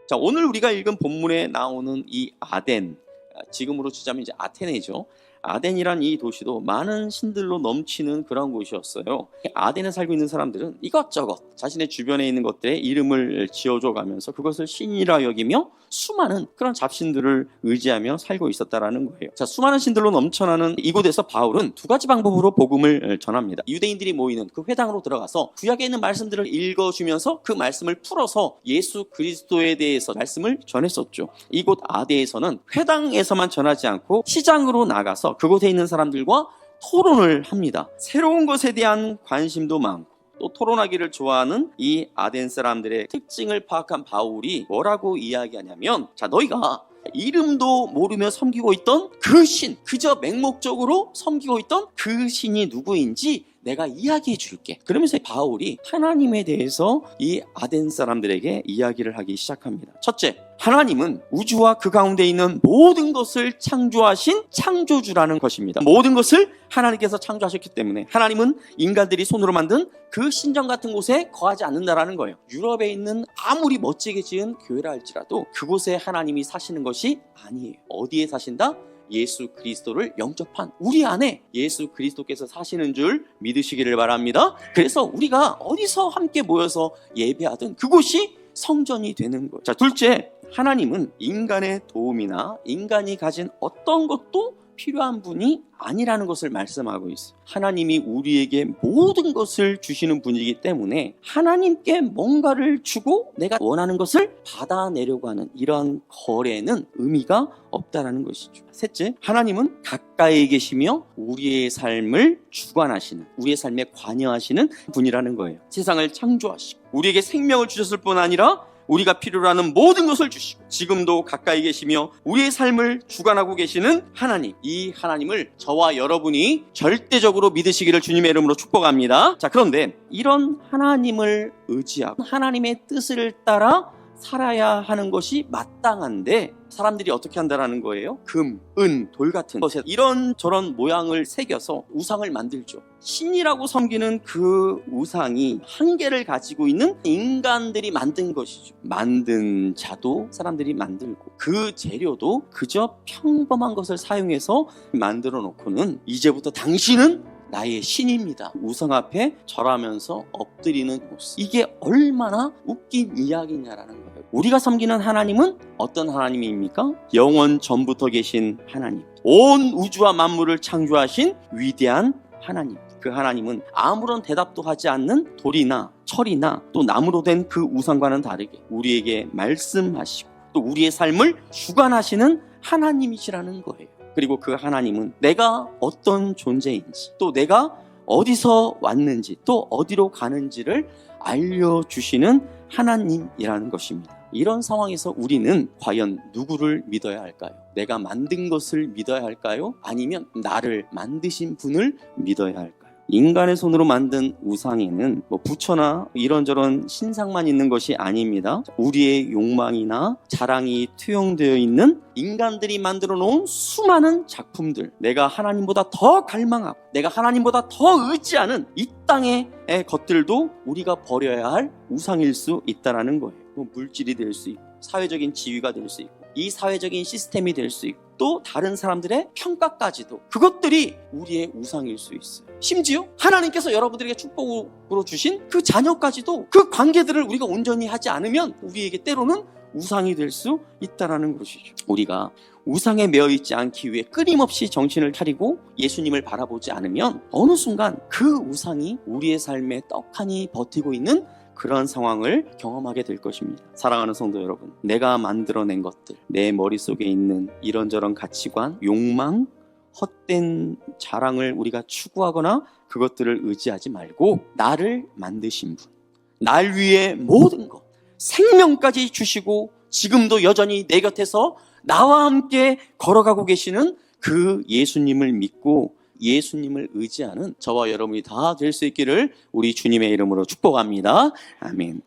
자, 오늘 우리가 읽은 본문에 나오는 이 아덴, 지금으로 치자면 이제 아테네죠. 아덴이란 이 도시도 많은 신들로 넘치는 그런 곳이었어요. 아덴에 살고 있는 사람들은 이것저것 자신의 주변에 있는 것들에 이름을 지어줘 가면서 그것을 신이라 여기며 수많은 그런 잡신들을 의지하며 살고 있었다라는 거예요. 자, 수많은 신들로 넘쳐나는 이곳에서 바울은 두 가지 방법으로 복음을 전합니다. 유대인들이 모이는 그 회당으로 들어가서 구약에 있는 말씀들을 읽어주면서 그 말씀을 풀어서 예수 그리스도에 대해서 말씀을 전했었죠. 이곳 아덴에서는 회당에서만 전하지 않고 시장으로 나가서 그곳에 있는 사람들과 토론을 합니다. 새로운 것에 대한 관심도 많고 또 토론하기를 좋아하는 이 아덴 사람들의 특징을 파악한 바울이 뭐라고 이야기하냐면, 자, 너희가 이름도 모르며 섬기고 있던 그 신, 그저 맹목적으로 섬기고 있던 그 신이 누구인지 내가 이야기해 줄게. 그러면서 바울이 하나님에 대해서 이 아덴 사람들에게 이야기를 하기 시작합니다. 첫째, 하나님은 우주와 그 가운데 있는 모든 것을 창조하신 창조주라는 것입니다. 모든 것을 하나님께서 창조하셨기 때문에 하나님은 인간들이 손으로 만든 그 신전 같은 곳에 거하지 않는다라는 거예요. 유럽에 있는 아무리 멋지게 지은 교회라 할지라도 그곳에 하나님이 사시는 것이 아니에요. 어디에 사신다? 예수 그리스도를 영접한 우리 안에 예수 그리스도께서 사시는 줄 믿으시기를 바랍니다. 그래서 우리가 어디서 함께 모여서 예배하든 그곳이 성전이 되는 거예요. 자, 둘째, 하나님은 인간의 도움이나 인간이 가진 어떤 것도 필요한 분이 아니라는 것을 말씀하고 있어요. 하나님이 우리에게 모든 것을 주시는 분이기 때문에 하나님께 뭔가를 주고 내가 원하는 것을 받아내려고 하는 이런 거래는 의미가 없다라는 것이죠. 셋째, 하나님은 가까이 계시며 우리의 삶을 주관하시는, 우리의 삶에 관여하시는 분이라는 거예요. 세상을 창조하시고 우리에게 생명을 주셨을 뿐 아니라 우리가 필요로 하는 모든 것을 주시고 지금도 가까이 계시며 우리의 삶을 주관하고 계시는 하나님, 이 하나님을 저와 여러분이 절대적으로 믿으시기를 주님의 이름으로 축복합니다. 자, 그런데 이런 하나님을 의지하고 하나님의 뜻을 따라 살아야 하는 것이 마땅한데 사람들이 어떻게 한다라는 거예요? 금, 은, 돌 같은 것에 이런저런 모양을 새겨서 우상을 만들죠. 신이라고 섬기는 그 우상이 한계를 가지고 있는 인간들이 만든 것이죠. 만든 자도 사람들이 만들고 그 재료도 그저 평범한 것을 사용해서 만들어 놓고는 이제부터 당신은 나의 신입니다. 우상 앞에 절하면서 엎드리는 모습. 이게 얼마나 웃긴 이야기냐라는 거예요. 우리가 섬기는 하나님은 어떤 하나님입니까? 영원 전부터 계신 하나님. 온 우주와 만물을 창조하신 위대한 하나님. 그 하나님은 아무런 대답도 하지 않는 돌이나 철이나 또 나무로 된 그 우상과는 다르게 우리에게 말씀하시고 또 우리의 삶을 주관하시는 하나님이시라는 거예요. 그리고 그 하나님은 내가 어떤 존재인지 또 내가 어디서 왔는지 또 어디로 가는지를 알려주시는 하나님이라는 것입니다. 이런 상황에서 우리는 과연 누구를 믿어야 할까요? 내가 만든 것을 믿어야 할까요? 아니면 나를 만드신 분을 믿어야 할까요? 인간의 손으로 만든 우상에는 부처나 이런저런 신상만 있는 것이 아닙니다. 우리의 욕망이나 자랑이 투영되어 있는 인간들이 만들어 놓은 수많은 작품들, 내가 하나님보다 더 갈망하고 내가 하나님보다 더 의지하는 이 땅의 것들도 우리가 버려야 할 우상일 수 있다는 거예요. 물질이 될 수 있고 사회적인 지위가 될 수 있고 이 사회적인 시스템이 될 수 있고 또 다른 사람들의 평가까지도 그것들이 우리의 우상일 수 있어요. 심지어 하나님께서 여러분들에게 축복으로 주신 그 자녀까지도 그 관계들을 우리가 온전히 하지 않으면 우리에게 때로는 우상이 될 수 있다는 것이죠. 우리가 우상에 매여 있지 않기 위해 끊임없이 정신을 차리고 예수님을 바라보지 않으면 어느 순간 그 우상이 우리의 삶에 떡하니 버티고 있는 그런 상황을 경험하게 될 것입니다. 사랑하는 성도 여러분, 내가 만들어낸 것들, 내 머릿속에 있는 이런저런 가치관, 욕망, 헛된 자랑을 우리가 추구하거나 그것들을 의지하지 말고 나를 만드신 분, 날 위해 모든 것, 생명까지 주시고 지금도 여전히 내 곁에서 나와 함께 걸어가고 계시는 그 예수님을 믿고 예수님을 의지하는 저와 여러분이 다 될 수 있기를 우리 주님의 이름으로 축복합니다. 아멘.